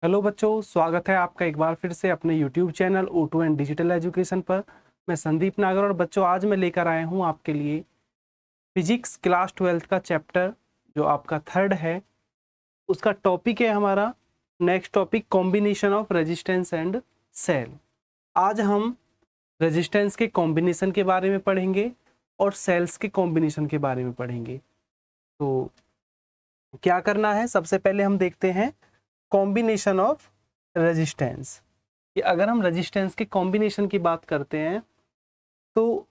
Hello बच्चों, स्वागत है आपका एक बार फिर से अपने YouTube channel O2 and digital education पर। मैं संदीप नागर और बच्चों आज मैं लेकर आया हूं आपके लिए फिजिक्स क्लास 12th का चैप्टर जो आपका थर्ड है। उसका टॉपिक है हमारा next topic combination of resistance and cell. आज हम रेजिस्टेंस के कॉम्बिनेशन के बारे में पढ़ेंगे और सेल्स के कॉम्बिनेशन के बारे में पढ़ेंगे। तो क्या करना है, सबसे पहले हम देखते हैं कॉम्बिनेशन ऑफ रेजिस्टेंस। कि अगर हम रेजिस्टेंस के कॉम्बिनेशन की बात करते हैं तो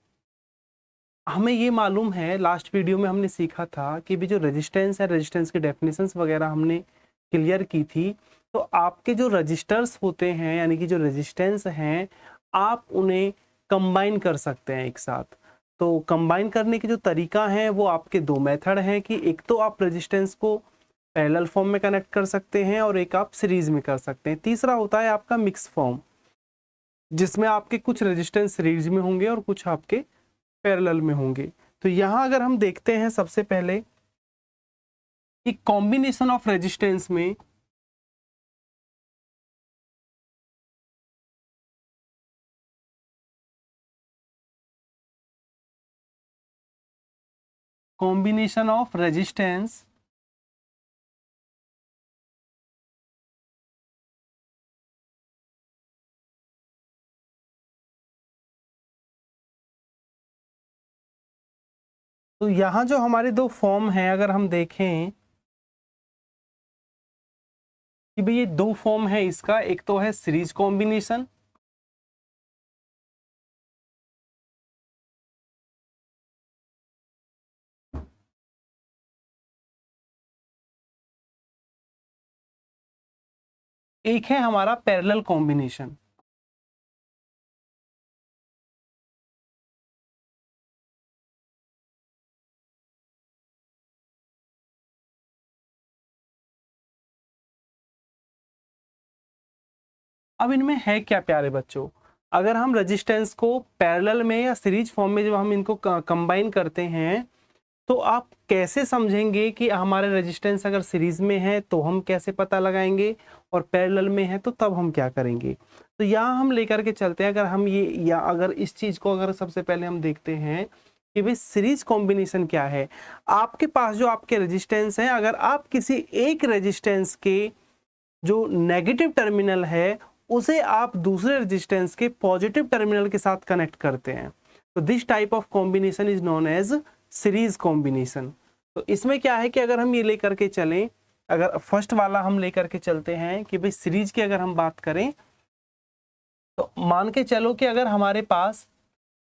हमें ये मालूम है, लास्ट वीडियो में हमने सीखा था कि भी जो रेजिस्टेंस है, रेजिस्टेंस की डेफिनेशंस वगैरह हमने क्लियर की थी। तो आपके जो रजिस्टर्स होते हैं यानी कि जो रेजिस्टेंस हैं, आप उन्हें कंबाइन कर सकते हैं एक साथ। तो कंबाइन करने के जो तरीका है वो आपके दो मेथड हैं कि एक तो आप रेजिस्टेंस को पैरेलल फॉर्म में कनेक्ट कर सकते हैं और एक आप सीरीज में कर सकते हैं। तीसरा होता है आपका मिक्स फॉर्म, जिसमें आपके कुछ रेजिस्टेंस सीरीज में होंगे और कुछ आपके पैरेलल में होंगे। तो यहाँ अगर हम देखते हैं सबसे पहले कि कॉम्बिनेशन ऑफ रेजिस्टेंस में कॉम्बिनेशन ऑफ रेजिस्टेंस तो यहाँ जो हमारे दो फॉर्म हैं, अगर हम देखें कि भाई ये दो फॉर्म है इसका, एक तो है सीरीज कॉम्बिनेशन एक है हमारा पैरेलल कॉम्बिनेशन। अब इनमें है क्या प्यारे बच्चों, अगर हम रेजिस्टेंस को पैरेलल में या सीरीज फॉर्म में जब हम इनको कंबाइन करते हैं तो आप कैसे समझेंगे कि हमारे रेजिस्टेंस अगर सीरीज में है तो हम कैसे पता लगाएंगे और पैरेलल में है तो तब हम क्या करेंगे। तो यहाँ हम लेकर के चलते हैं, अगर हम ये या अगर इस चीज को अगर सबसे पहले हम देखते हैं कि भाई सीरीज कॉम्बिनेशन क्या है। आपके पास जो आपके रेजिस्टेंस है, अगर आप किसी एक रेजिस्टेंस के जो नेगेटिव टर्मिनल है उसे आप दूसरे रेजिस्टेंस के पॉजिटिव टर्मिनल के साथ कनेक्ट करते हैं, तो this type of combination is known as series combination. तो इसमें क्या है कि अगर हम ये लेकर के चलें, अगर फर्स्ट वाला हम लेकर के चलते हैं कि भाई सीरीज की अगर हम बात करें तो मान के चलो कि अगर हमारे पास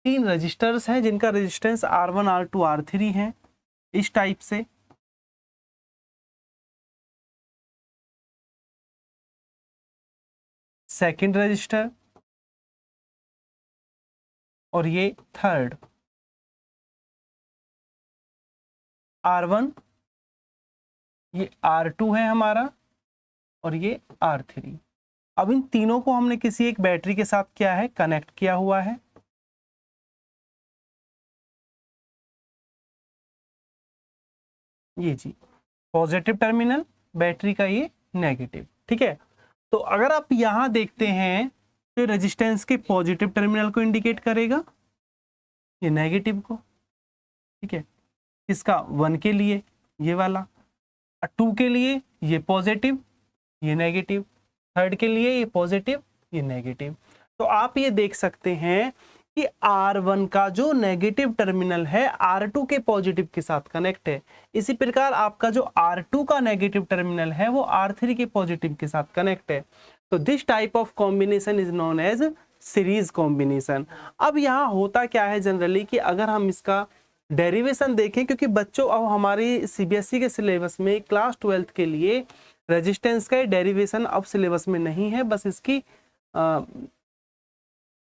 तीन रजिस्टर्स हैं जिनका रेजिस्टेंस R1 R2 R3 है इस टाइप से। सेकंड रजिस्टर और ये थर्ड R1, ये R2 है हमारा और ये R3। अब इन तीनों को हमने किसी एक बैटरी के साथ क्या है, कनेक्ट किया हुआ है। ये जी पॉजिटिव टर्मिनल, बैटरी का ये नेगेटिव, ठीक है। तो अगर आप यहां देखते हैं तो रेजिस्टेंस के पॉजिटिव टर्मिनल को इंडिकेट करेगा, ये नेगेटिव को, ठीक है। इसका 1 के लिए ये वाला, 2 के लिए ये पॉजिटिव ये नेगेटिव, थर्ड के लिए ये पॉजिटिव ये नेगेटिव। तो आप ये देख सकते हैं कि R1 का जो नेगेटिव टर्मिनल है R2 के पॉजिटिव के साथ कनेक्ट है। इसी प्रकार आपका जो R2 का नेगेटिव टर्मिनल है वो R3 के पॉजिटिव के साथ कनेक्ट है। तो this type of combination is known as series combination. अब यहाँ होता क्या है जनरली कि अगर हम इसका डेरिवेशन देखें, क्योंकि बच्चों अब हमारी सीबीएसई के सिलेबस में क्लास 12th के लिए रेजिस्टेंस का डेरिवेशन अब सिलेबस में नहीं है, बस इसकी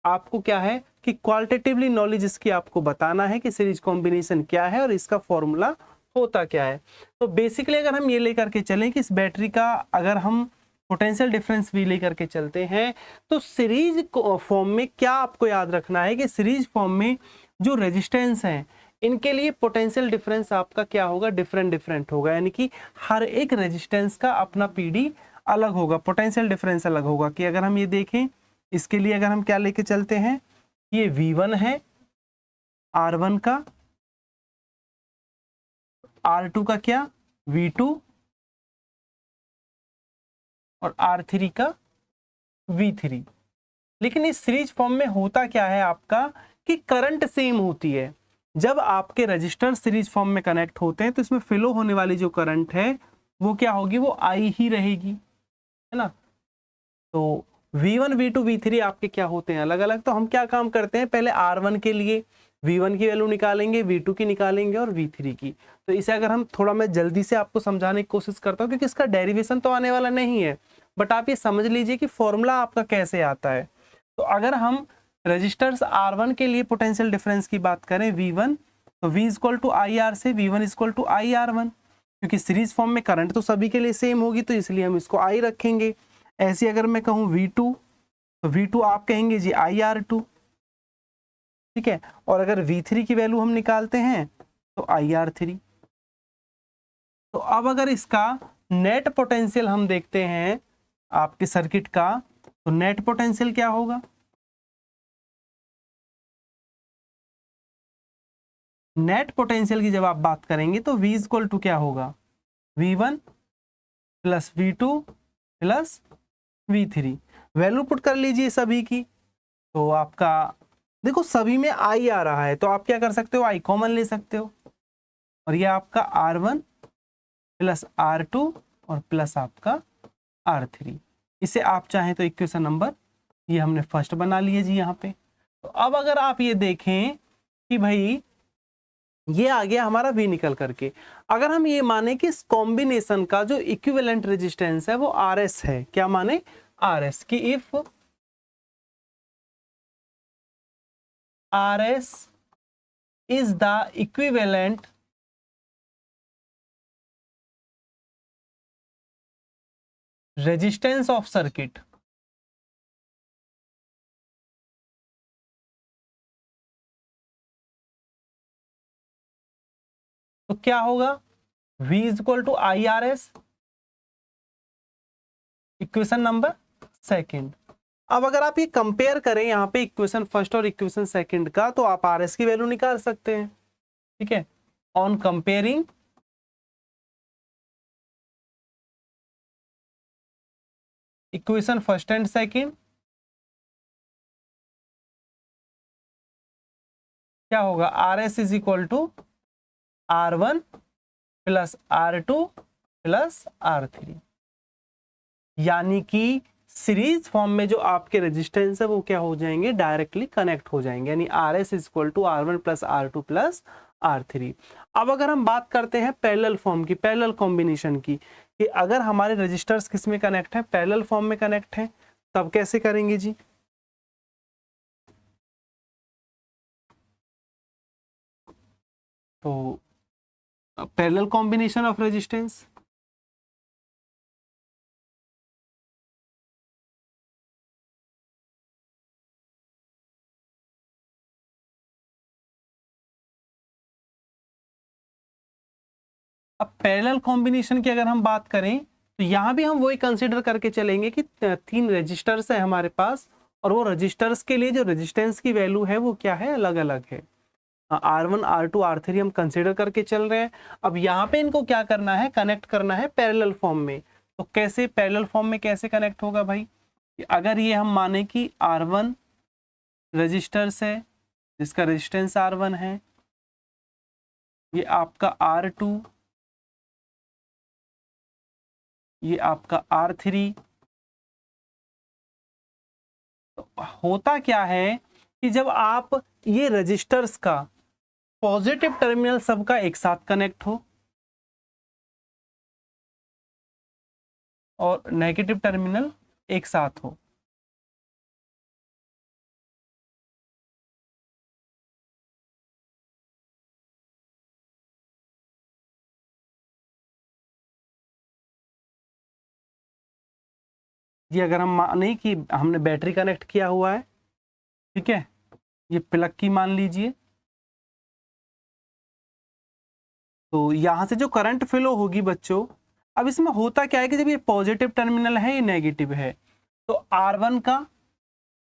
आपको क्या है कि क्वालिटेटिवली नॉलेज इसकी आपको बताना है कि सीरीज कॉम्बिनेशन क्या है और इसका फॉर्मूला होता क्या है। तो बेसिकली अगर हम ये लेकर के चलें कि इस बैटरी का अगर हम पोटेंशियल डिफरेंस भी लेकर के चलते हैं तो सीरीज फॉर्म में क्या आपको याद रखना है कि सीरीज फॉर्म में जो रेजिस्टेंस है इनके लिए पोटेंशियल डिफरेंस आपका क्या होगा, डिफरेंट होगा। यानी कि हर एक रेजिस्टेंस का अपना पीडी अलग होगा, पोटेंशियल डिफरेंस अलग होगा। कि अगर हम ये देखें, इसके लिए अगर हम क्या लेके चलते हैं, ये V1 है R1 का, R2 का क्या V2, और R3 का V3। लेकिन इस सीरीज फॉर्म में होता क्या है आपका कि करंट सेम होती है। जब आपके रजिस्टर सीरीज फॉर्म में कनेक्ट होते हैं तो इसमें फ्लो होने वाली जो करंट है वो क्या होगी, वो I ही रहेगी, है ना। तो V1 V2 V3 आपके क्या होते हैं, अलग अलग। तो हम क्या काम करते हैं, पहले R1 के लिए V1 की वैल्यू निकालेंगे, V2 की निकालेंगे और V3 की। तो इसे अगर हम थोड़ा, मैं जल्दी से आपको समझाने की कोशिश करता हूँ क्योंकि इसका डेरिवेशन तो आने वाला नहीं है, बट आप ये समझ लीजिए कि फॉर्मूला आपका कैसे आता है। तो अगर हम रजिस्टर्स R1 के लिए पोटेंशियल डिफरेंस की बात करें V1, तो V equal to I R से V1 equal to I R1, क्योंकि सीरीज फॉर्म में करंट तो सभी के लिए सेम होगी तो इसलिए हम इसको I रखेंगे। ऐसे अगर मैं कहूँ V2, तो V2 आप कहेंगे जी आई R2, ठीक है। और अगर V3 की वैल्यू हम निकालते हैं तो आई R3। तो अब अगर इसका नेट पोटेंशियल हम देखते हैं आपके सर्किट का, तो नेट पोटेंशियल क्या होगा, नेट पोटेंशियल की जब आप बात करेंगे तो V इक्वल टू क्या होगा, V1 plus V2 plus V3। Value put कर लीजिए सभी की, तो आपका देखो सभी में I आ रहा है तो आप क्या कर सकते हो, I कॉमन ले सकते हो, और ये आपका R1 प्लस R2 और प्लस आपका R3। इसे आप चाहें तो इक्वेशन नंबर ये हमने फर्स्ट बना लिए जी यहाँ पे। तो अब अगर आप ये देखें कि भाई ये आ गया हमारा V निकल करके, अगर हम ये माने कि इस कॉम्बिनेशन का जो इक्विवेलेंट रेजिस्टेंस है वो RS है, क्या माने RS, कि if RS is the equivalent resistance of circuit, तो क्या होगा, V is equal to I R S, equation number second. अब अगर आप ये कंपेयर करें यहाँ पे इक्वेशन फर्स्ट और इक्वेशन सेकंड का, तो आप आर एस की वैल्यू निकाल सकते हैं, ठीक है। On comparing equation first and second, क्या होगा, R S is equal to R1 plus R2 plus R3। यानी कि सीरीज फॉर्म में जो आपके रेजिस्टेंस है वो क्या हो जाएंगे, डायरेक्टली कनेक्ट हो जाएंगे, यानी RS is equal to R1 plus R2 plus R3। अब अगर हम बात करते हैं पैरेलल फॉर्म की, पैरेलल कॉम्बिनेशन की, कि अगर हमारे रजिस्टर्स किस में कनेक्ट है, पैरेलल फॉर्म में कनेक्ट है, तब कैसे करेंगे जी। तो पैरेलल कॉम्बिनेशन ऑफ रेजिस्टेंस, अब पैरेलल कॉम्बिनेशन की अगर हम बात करें तो यहाँ भी हम वही कंसिडर करके चलेंगे कि तीन रजिस्टर्स है हमारे पास, और वो रजिस्टर्स के लिए जो रेजिस्टेंस की वैल्यू है वो क्या है, अलग अलग है। R1 R2 R3 हम कंसिडर करके चल रहे हैं। अब यहाँ पे इनको क्या करना है, कनेक्ट करना है पैरेलल फॉर्म में। तो कैसे पैरेलल फॉर्म में कैसे कनेक्ट होगा भाई, अगर ये हम माने कि R1 रजिस्टर्स है जिसका रेजिस्टेंस R1 है, ये आपका R2, ये आपका R3। तो होता क्या है कि जब आप ये रजिस्टर्स का पॉजिटिव टर्मिनल सबका एक साथ कनेक्ट हो और नेगेटिव टर्मिनल एक साथ हो, ये अगर हम माने कि हमने बैटरी कनेक्ट किया हुआ है, ठीक है, ये प्लग की मान लीजिए, तो यहां से जो करंट फ्लो होगी बच्चों, अब इसमें होता क्या है कि जब ये पॉजिटिव टर्मिनल है ये नेगेटिव है, तो R1 का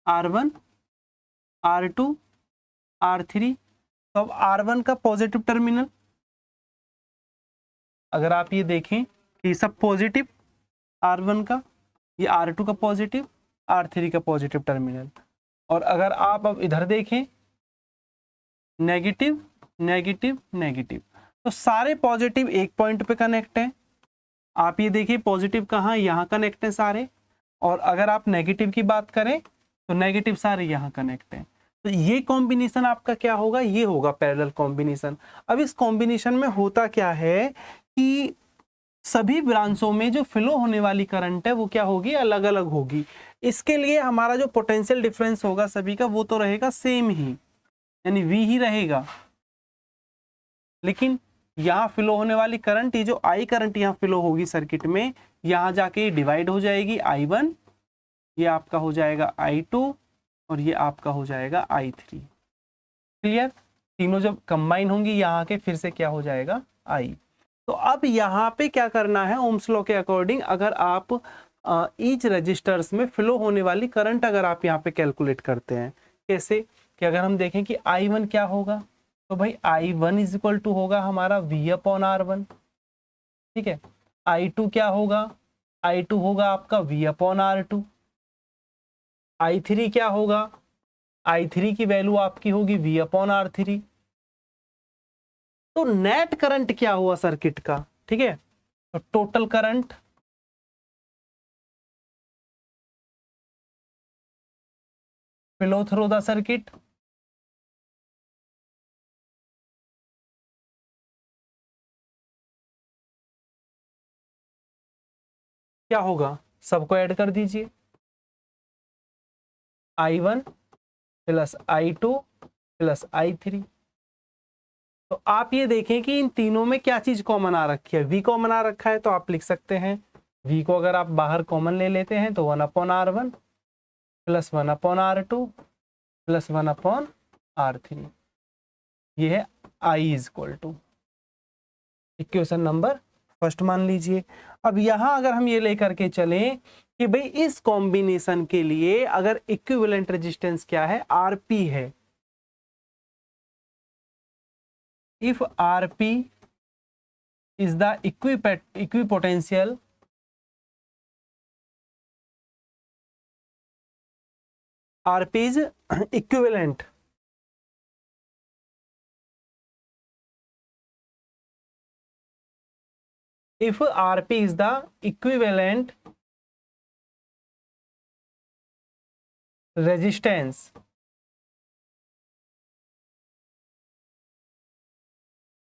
R1 R2 R3, तो अब R1 का पॉजिटिव टर्मिनल अगर आप ये देखें कि सब पॉजिटिव, R1 का, ये R2 का पॉजिटिव, R3 का पॉजिटिव टर्मिनल, और अगर आप अब इधर देखें नेगेटिव नेगेटिव नेगेटिव, तो सारे पॉजिटिव एक पॉइंट पे कनेक्ट हैं। आप ये देखिए पॉजिटिव कहाँ, यहाँ कनेक्ट है सारे, और अगर आप नेगेटिव की बात करें तो नेगेटिव सारे यहाँ कनेक्ट हैं। तो ये कॉम्बिनेशन आपका क्या होगा, ये होगा पैरेलल कॉम्बिनेशन। अब इस कॉम्बिनेशन में होता क्या है कि सभी ब्रांचों में जो फ्लो होने वाली करंट है वो क्या होगी, अलग अलग होगी। इसके लिए हमारा जो पोटेंशियल डिफरेंस होगा सभी का वो तो रहेगा सेम ही, यानी V ही रहेगा, लेकिन यहाँ फ्लो होने वाली करंट, ये जो I करंट यहाँ फ्लो होगी सर्किट में, यहाँ जाके डिवाइड हो जाएगी I1, ये आपका हो जाएगा I2 और ये आपका हो जाएगा I3। क्लियर, तीनों जब कंबाइन होंगी यहाँ के फिर से क्या हो जाएगा I। तो अब यहाँ पे क्या करना है, ओम्स लॉ के अकॉर्डिंग अगर आप ईच रजिस्टर्स में फ्लो होने वाली करंट अगर आप यहाँ पे कैलकुलेट करते हैं, कैसे कि अगर हम देखें कि I1 क्या होगा, तो भाई I1 इज इक्वल टू होगा हमारा V/R1, ठीक है। I2 क्या होगा, I2 होगा आपका V/R2। I3 क्या होगा, I3 की वैल्यू आपकी होगी V/R3। तो नेट करंट क्या हुआ सर्किट का, ठीक है, तो total current flow through the circuit क्या होगा, सबको ऐड कर दीजिए, I1 plus I2 plus I3। तो आप ये देखें कि इन तीनों में क्या चीज कॉमन आ रखी है, V कॉमन आ रखा है, तो आप लिख सकते हैं V को अगर आप बाहर कॉमन ले लेते हैं तो 1/R1 plus 1/R2 plus 1/R3, ये है I is equal to, equation number first मान लीजिए। अब यहां अगर हम ये लेकर के चलें कि भाई इस कॉम्बिनेशन के लिए अगर इक्विवेलेंट रेजिस्टेंस क्या है, Rp है, if Rp is the equipotential Rp is equivalent if Rp is the equivalent resistance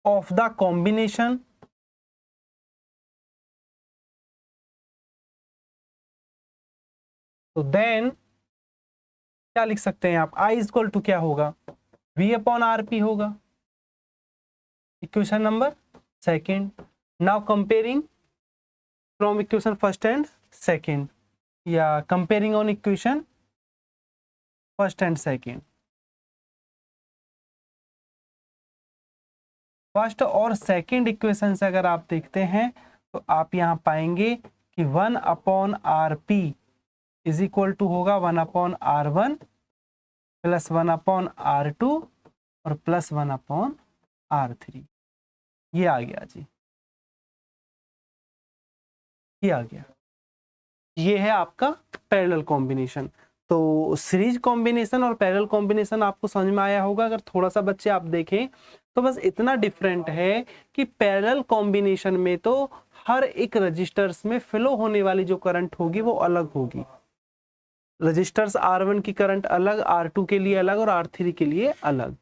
of the combination तो देन क्या लिख सकते हैं आप, I इक्वल टू क्या होगा, V/Rp होगा, equation number second. Now comparing from equation first and second, या comparing on equation first and second. First और सेकेंड इक्वेशन से अगर आप देखते हैं तो आप यहां पाएंगे कि 1/Rp इज इक्वल टू होगा 1/R1 प्लस 1/R2 और प्लस 1/R3। ये आ गया जी, ये आ गया, ये है आपका पैरेलल कॉम्बिनेशन। तो सीरीज कॉम्बिनेशन और पैरेलल कॉम्बिनेशन आपको समझ में आया होगा। अगर थोड़ा सा बच्चे आप देखें तो बस इतना डिफरेंट है कि पैरेलल कॉम्बिनेशन में तो हर एक रजिस्टर्स में फ्लो होने वाली जो करंट होगी वो अलग होगी। रजिस्टर्स R1 की करंट अलग, R2 के लिए अलग और R3 के लिए अलग,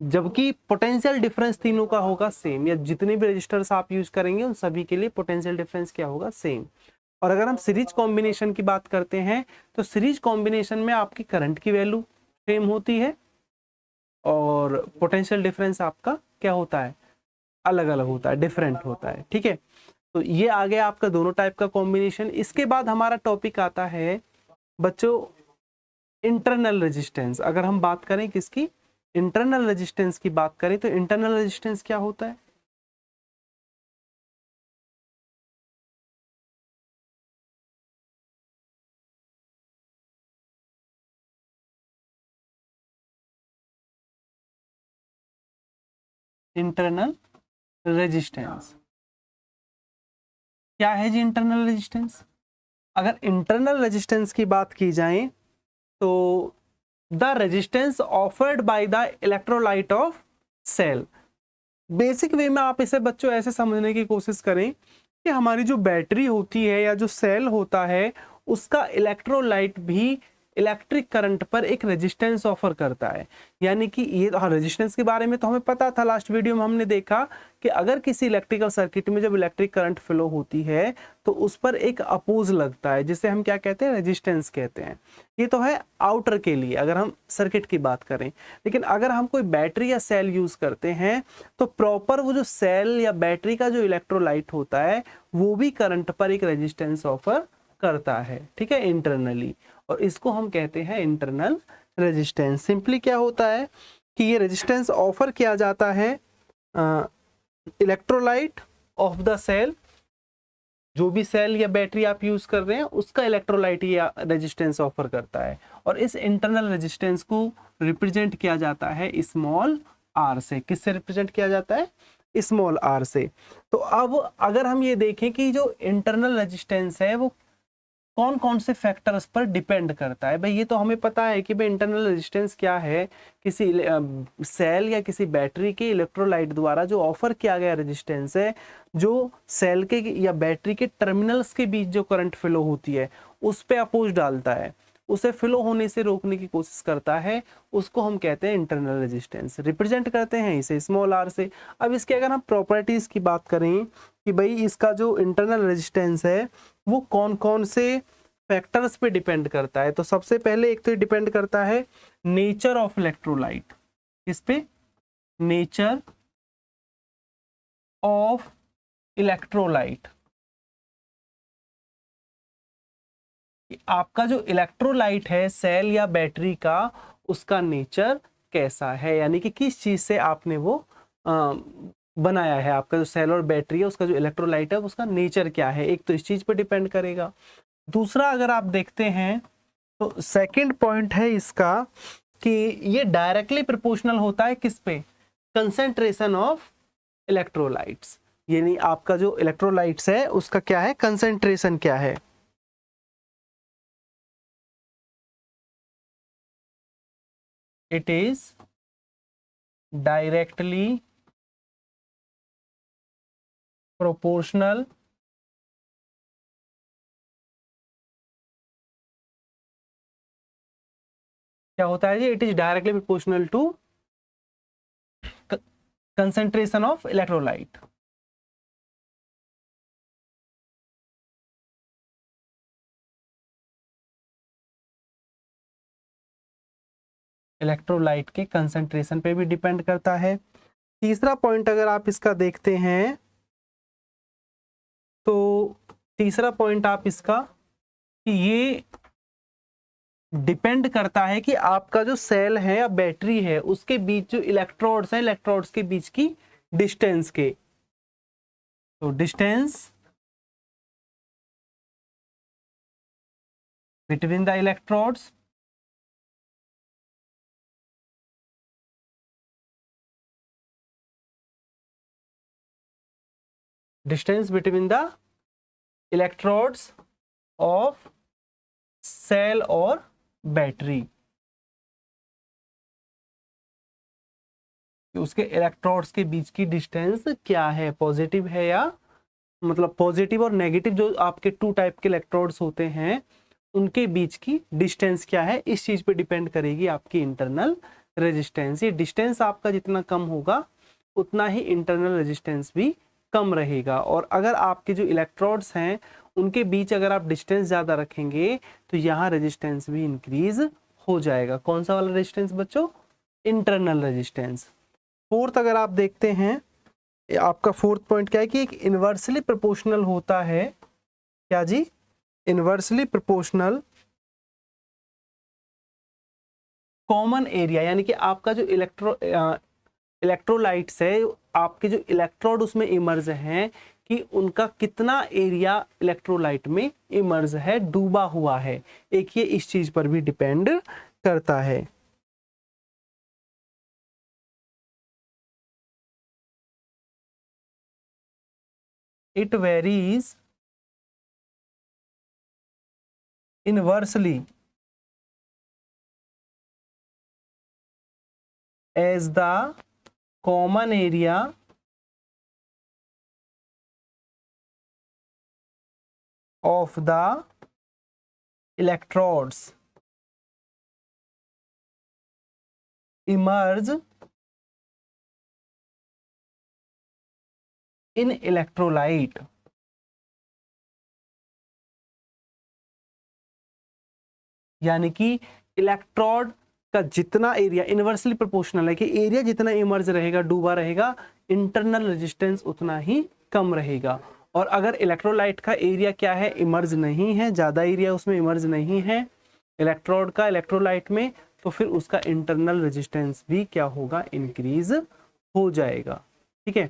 जबकि पोटेंशियल डिफरेंस तीनों का होगा सेम, या जितने भी रजिस्टर्स आप यूज करेंगे उन सभी के लिए पोटेंशियल डिफरेंस क्या होगा, सेम। और अगर हम सीरीज कॉम्बिनेशन की बात करते हैं तो सीरीज कॉम्बिनेशन में आपकी करंट की वैल्यू सेम होती है और पोटेंशियल डिफरेंस आपका क्या होता है, अलग अलग होता है, डिफरेंट होता है, ठीक है। तो ये आ गया आपका दोनों टाइप का कॉम्बिनेशन। इसके बाद हमारा टॉपिक आता है बच्चों इंटरनल रेजिस्टेंस। अगर हम बात करें किसकी, इंटरनल रेजिस्टेंस की बात करें तो इंटरनल रेजिस्टेंस क्या होता है, इंटरनल रेजिस्टेंस। क्या है जी इंटरनल रेजिस्टेंस? अगर इंटरनल रेजिस्टेंस की बात की जाए तो the resistance offered by the electrolyte of cell. Basic way में आप इसे बच्चों ऐसे समझने की कोशिश करें कि हमारी जो बैटरी होती है या जो सेल होता है उसका इलेक्ट्रोलाइट भी इलेक्ट्रिक करंट पर एक रेजिस्टेंस ऑफर करता है। यानी कि ये रेजिस्टेंस के बारे में तो हमें पता था, लास्ट वीडियो में हमने देखा कि अगर किसी इलेक्ट्रिकल सर्किट में जब इलेक्ट्रिक करंट फ्लो होती है तो उस पर एक अपोज लगता है जिसे हम क्या कहते हैं, रेजिस्टेंस कहते हैं। ये तो है आउटर के लिए अगर हम सर्किट की बात करें। लेकिन अगर हम कोई बैटरी या सेल यूज करते हैं तो प्रॉपर वो जो सेल या बैटरी का जो इलेक्ट्रोलाइट होता है वो भी करंट पर एक रेजिस्टेंस ऑफर करता है, ठीक है, इंटरनली। और इसको हम कहते हैं इंटरनल रेजिस्टेंस। सिंपली क्या होता है कि ये रेजिस्टेंस ऑफर किया जाता है इलेक्ट्रोलाइट ऑफ द सेल, जो भी सेल या बैटरी आप यूज कर रहे हैं उसका इलेक्ट्रोलाइट या रेजिस्टेंस ऑफर करता है। और इस इंटरनल रेजिस्टेंस को रिप्रेजेंट किया जाता है स्मॉल आर से। किससे रिप्रेजेंट किया जाता है? स्मॉल आर से। तो अब अगर हम ये देखें कि जो इंटरनल रेजिस्टेंस है वो कौन कौन से फैक्टर्स पर डिपेंड करता है, भाई ये तो हमें पता है कि भाई इंटरनल रेजिस्टेंस क्या है, किसी सेल या किसी बैटरी के इलेक्ट्रोलाइट द्वारा जो ऑफर किया गया रेजिस्टेंस है, जो सेल के या बैटरी के टर्मिनल्स के बीच जो करंट फ्लो होती है उस पे अपोज डालता है, उसे फ्लो होने से रोकने की कोशिश करता है, उसको हम कहते हैं इंटरनल रेजिस्टेंस। रिप्रेजेंट करते हैं इसे स्मॉल आर से। अब इसके अगर हम प्रॉपर्टीज की बात करें कि भाई इसका जो इंटरनल रेजिस्टेंस है वो कौन कौन से फैक्टर्स पे डिपेंड करता है, तो सबसे पहले एक तो डिपेंड करता है नेचर ऑफ इलेक्ट्रोलाइट। इस पे नेचर ऑफ इलेक्ट्रोलाइट, आपका जो इलेक्ट्रोलाइट है सेल या बैटरी का उसका नेचर कैसा है, यानी कि किस चीज से आपने वो बनाया है। आपका जो सेल और बैटरी है उसका जो इलेक्ट्रोलाइट है उसका नेचर क्या है, एक तो इस चीज पे डिपेंड करेगा। दूसरा अगर आप देखते हैं तो सेकंड पॉइंट है इसका कि ये डायरेक्टली प्रोपोर्शनल होता है किस पे, कंसेंट्रेशन ऑफ इलेक्ट्रोलाइट्स। यानी आपका जो इलेक्ट्रोलाइट्स है उसका क्या है, कंसेंट्रेशन क्या है। इट इज डायरेक्टली प्रोपोर्शनल क्या होता है जी, it is directly proportional to concentration of electrolyte. Electrolyte के कंसेंट्रेशन पे भी डिपेंड करता है। तीसरा पॉइंट अगर आप इसका देखते हैं तो तीसरा पॉइंट आप इसका कि ये डिपेंड करता है कि आपका जो सेल है या बैटरी है उसके बीच जो इलेक्ट्रोड्स हैं, इलेक्ट्रोड्स के बीच की डिस्टेंस के। तो distance between the electrodes distance between the electrodes of cell और बैटरी, उसके इलेक्ट्रोड्स के बीच की डिस्टेंस क्या है, पॉजिटिव है या मतलब पॉजिटिव और नेगेटिव जो आपके टू टाइप के इलेक्ट्रोड्स होते हैं उनके बीच की डिस्टेंस क्या है, इस चीज पे डिपेंड करेगी आपकी इंटरनल रेजिस्टेंस। ये डिस्टेंस आपका जितना कम होगा उतना ही इंटरनल रेजिस्टेंस भी कम रहेगा। और अगर आपके जो इलेक्ट्रोड्स हैं उनके बीच अगर आप डिस्टेंस ज़्यादा रखेंगे तो यहाँ रेजिस्टेंस भी इंक्रीज हो जाएगा। कौन सा वाला रेजिस्टेंस बच्चों, इंटरनल रेजिस्टेंस। फोर्थ अगर आप देखते हैं आपका फोर्थ पॉइंट क्या है कि एक इन्वर्सली प्रोपोर्शनल होता है, क्या जी, इन्वर्सली प्रोपोर्शनल कॉमन एरिया। यानी कि आपका जो इलेक्ट्रोलाइट्स है, आपके जो इलेक्ट्रोड उसमें इमर्ज हैं कि उनका कितना एरिया इलेक्ट्रोलाइट में इमर्ज है, डूबा हुआ है, एक ये इस चीज पर भी डिपेंड करता है। it varies inversely as the common area of the electrodes emerge in electrolyte। यानी कि इलेक्ट्रोड का जितना एरिया इनवर्सली प्रोपोर्शनल है कि एरिया जितना इमर्ज रहेगा, डूबा रहेगा, इंटरनल रेजिस्टेंस उतना ही कम रहेगा। और अगर इलेक्ट्रोलाइट का एरिया क्या है, इमर्ज नहीं है, ज्यादा एरिया उसमें इमर्ज नहीं है इलेक्ट्रोड का इलेक्ट्रोलाइट में, तो फिर उसका इंटरनल रेजिस्टेंस भी क्या होगा, इंक्रीज हो जाएगा। ठीक है,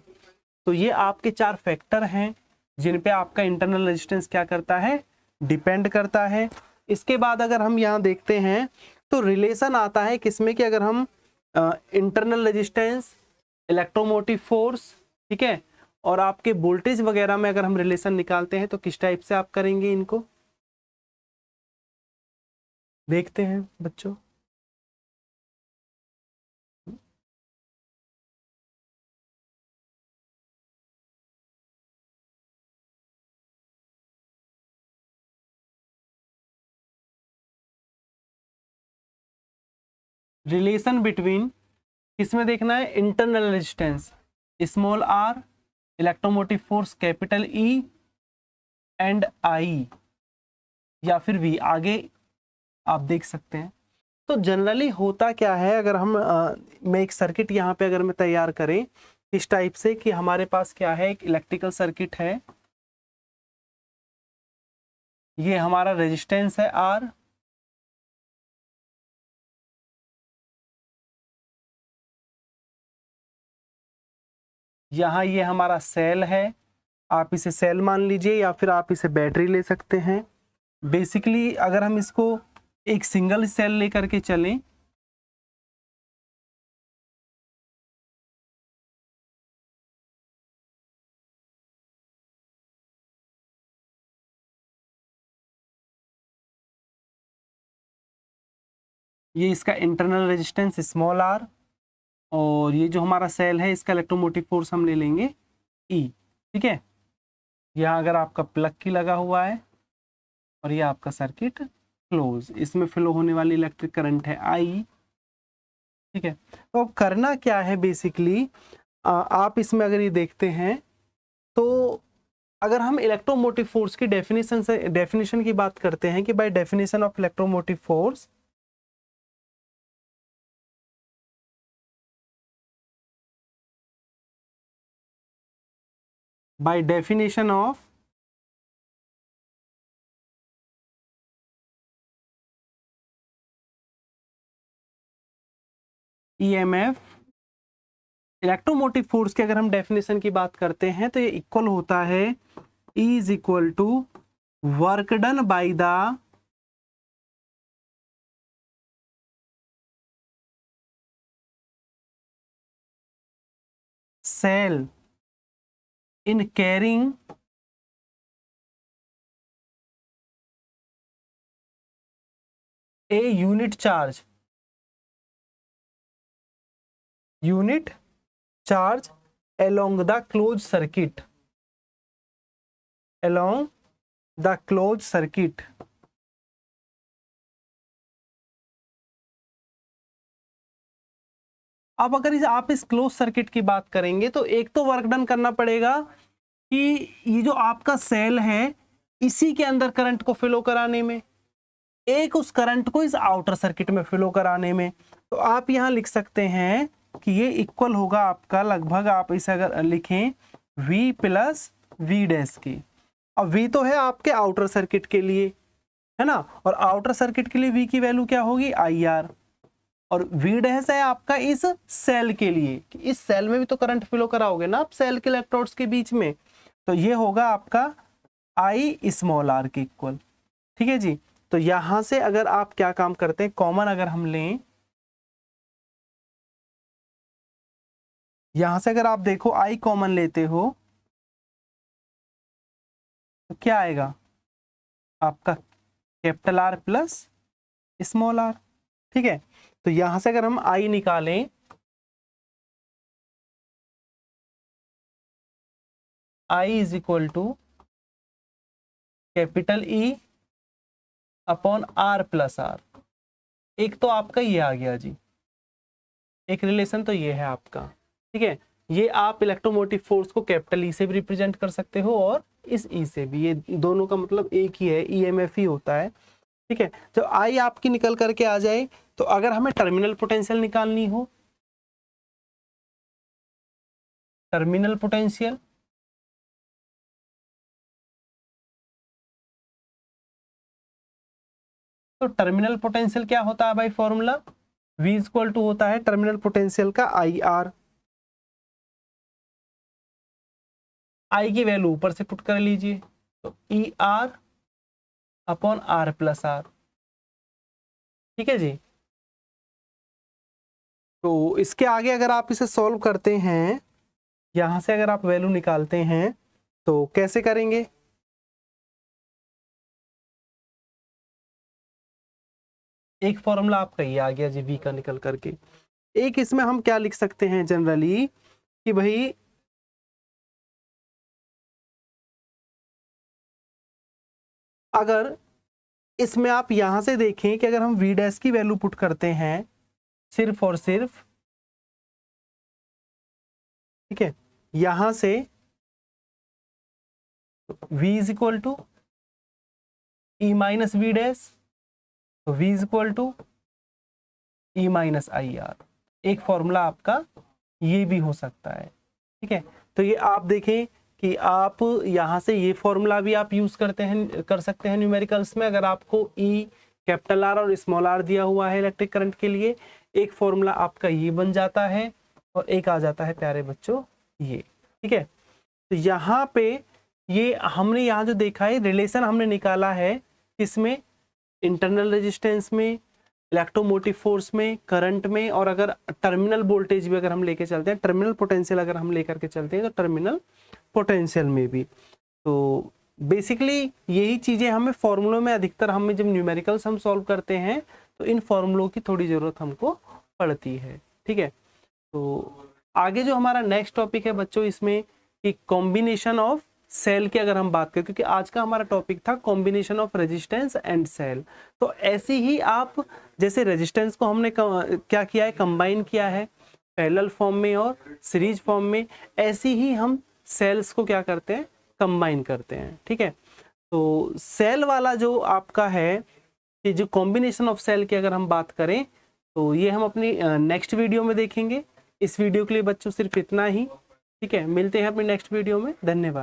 तो ये आपके 4 फैक्टर हैं जिन पे आपका इंटरनल रेजिस्टेंस क्या करता है, डिपेंड करता है। इसके बाद अगर हम यहाँ देखते हैं तो रिलेशन आता है किसमें कि अगर हम इंटरनल रेजिस्टेंस, इलेक्ट्रोमोटिव फोर्स, ठीक है, और आपके वोल्टेज वगैरह में अगर हम रिलेशन निकालते हैं तो किस टाइप से आप करेंगे, इनको देखते हैं बच्चों। रिलेशन बिटवीन किसमें देखना है, internal resistance small R, electromotive force capital E and I, या फिर वी, आगे आप देख सकते हैं। तो जनरली होता क्या है, अगर हम मैं एक सर्किट यहाँ पे अगर मैं तैयार करें इस टाइप से कि हमारे पास क्या है, एक इलेक्ट्रिकल सर्किट है, ये हमारा रेजिस्टेंस है आर, यहाँ ये हमारा सेल है, आप इसे सेल मान लीजिए या फिर आप इसे बैटरी ले सकते हैं। बेसिकली अगर हम इसको एक सिंगल सेल लेकर के चलें, ये इसका इंटरनल रेजिस्टेंस स्मॉल आर, और ये जो हमारा सेल है इसका इलेक्ट्रोमोटिव फोर्स हम ले लेंगे ई। ठीक है, यहाँ अगर आपका प्लग की लगा हुआ है और ये आपका सर्किट क्लोज, इसमें फ्लो होने वाली इलेक्ट्रिक करंट है आई। ठीक है, तो अब करना क्या है बेसिकली, आप इसमें अगर ये देखते हैं तो अगर हम इलेक्ट्रोमोटिव फोर्स की डेफिनेशन की बात करते हैं कि by definition of electromotive force, by definition of EMF, electromotive force की अगर हम डेफिनेशन की बात करते हैं तो ये इक्वल होता है E is equal to work done by the cell in carrying a unit charge along the closed circuit, along the closed circuit। अब अगर आप इस क्लोज सर्किट की बात करेंगे तो एक तो वर्क डन करना पड़ेगा कि ये जो आपका सेल है इसी के अंदर करंट को फ्लो कराने में, एक उस करंट को इस आउटर सर्किट में फ्लो कराने में। तो आप यहां लिख सकते हैं कि ये इक्वल होगा आपका लगभग, आप इसे अगर लिखें V प्लस V डैश की। अब V तो है आपके आउटर सर्किट के लिए, है ना, और आउटर सर्किट के लिए V की वैल्यू क्या होगी, IR, और V डैश है आपका इस सेल के लिए कि इस सेल में भी तो करंट फ्लो कराओगे ना आप सेल के इलेक्ट्रोड्स के बीच में, तो ये होगा आपका I स्मॉल r के इक्वल। ठीक है जी, तो यहां से अगर आप क्या काम करते हैं, कॉमन अगर हम लें, यहां से अगर आप देखो I कॉमन लेते हो तो क्या आएगा आपका capital R plus small R. ठीक है, तो यहां से अगर हम आई निकालें, I is equal to capital E upon R plus R. एक तो आपका ये आ गया जी, एक रिलेशन तो ये है आपका। ठीक है, ये आप इलेक्ट्रोमोटिव फोर्स को कैपिटल ई से भी रिप्रेजेंट कर सकते हो और इस ई से भी, ये दोनों का मतलब एक ही है, ईएमएफ ही होता है। ठीक है, जब आई आपकी निकल करके आ जाए, तो अगर हमें टर्मिनल पोटेंशियल निकालनी हो, टर्मिनल पोटेंशियल, तो टर्मिनल पोटेंशियल क्या होता है भाई, फॉर्मूला V इक्वल टू होता है टर्मिनल पोटेंशियल का आई आर। आई की वैल्यू ऊपर से पुट कर लीजिए, तो E R upon R plus R. ठीक है जी, तो इसके आगे अगर आप इसे सॉल्व करते हैं, यहां से अगर आप वैल्यू निकालते हैं तो कैसे करेंगे, एक फॉर्मूला आपका ये आ गया जी V का निकल करके। एक इसमें हम क्या लिख सकते हैं जनरली कि भाई अगर इसमें आप यहां से देखें कि अगर हम V डैश की वैल्यू पुट करते हैं सिर्फ और सिर्फ, ठीक है, यहां से V is equal to E minus V dash, तो V is equal to E minus I R. एक फॉर्मूला आपका ये भी हो सकता है। ठीक है, तो ये आप देखें कि आप यहाँ से ये फॉर्मूला भी आप यूज कर सकते हैं न्यूमेरिकल्स में। अगर आपको ई कैपिटल आर और स्मॉल आर दिया हुआ है इलेक्ट्रिक करंट के लिए, एक फॉर्मूला आपका ये बन जाता है और एक आ जाता है प्यारे बच्चों ये। ठीक है, तो यहाँ पे ये हमने यहाँ जो देखा है रिलेशन हमने निकाला है, इसमें इंटरनल रेजिस्टेंस में, इलेक्ट्रोमोटिव फोर्स में, करंट में, और अगर टर्मिनल वोल्टेज भी अगर हम लेके चलते हैं, टर्मिनल पोटेंशियल अगर हम लेकर के चलते हैं तो टर्मिनल पोटेंशियल में भी। तो बेसिकली यही चीजें हमें फॉर्मूलों में अधिकतर, हमें जब न्यूमेरिकल्स हम सॉल्व करते हैं तो इन फॉर्मूलों की थोड़ी जरूरत हमको पड़ती है। ठीक है, तो आगे जो हमारा नेक्स्ट टॉपिक है बच्चों, इसमें कि कॉम्बिनेशन ऑफ सेल की अगर हम बात करें, क्योंकि आज का हमारा टॉपिक था combination of resistance and cell, तो ऐसे ही आप जैसे रेजिस्टेंस को हमने क्या किया है, कंबाइन किया है पैरेलल फॉर्म में और सीरीज फॉर्म में, ऐसे ही हम सेल्स को क्या करते हैं, कंबाइन करते हैं। ठीक है, तो सेल वाला जो आपका है कि जो कॉम्बिनेशन ऑफ सेल की अगर हम बात करें तो ये हम अपनी नेक्स्ट वीडियो में देखेंगे। इस वीडियो के लिए बच्चों सिर्फ इतना ही। ठीक है, मिलते हैं अपनी नेक्स्ट वीडियो में, धन्यवाद।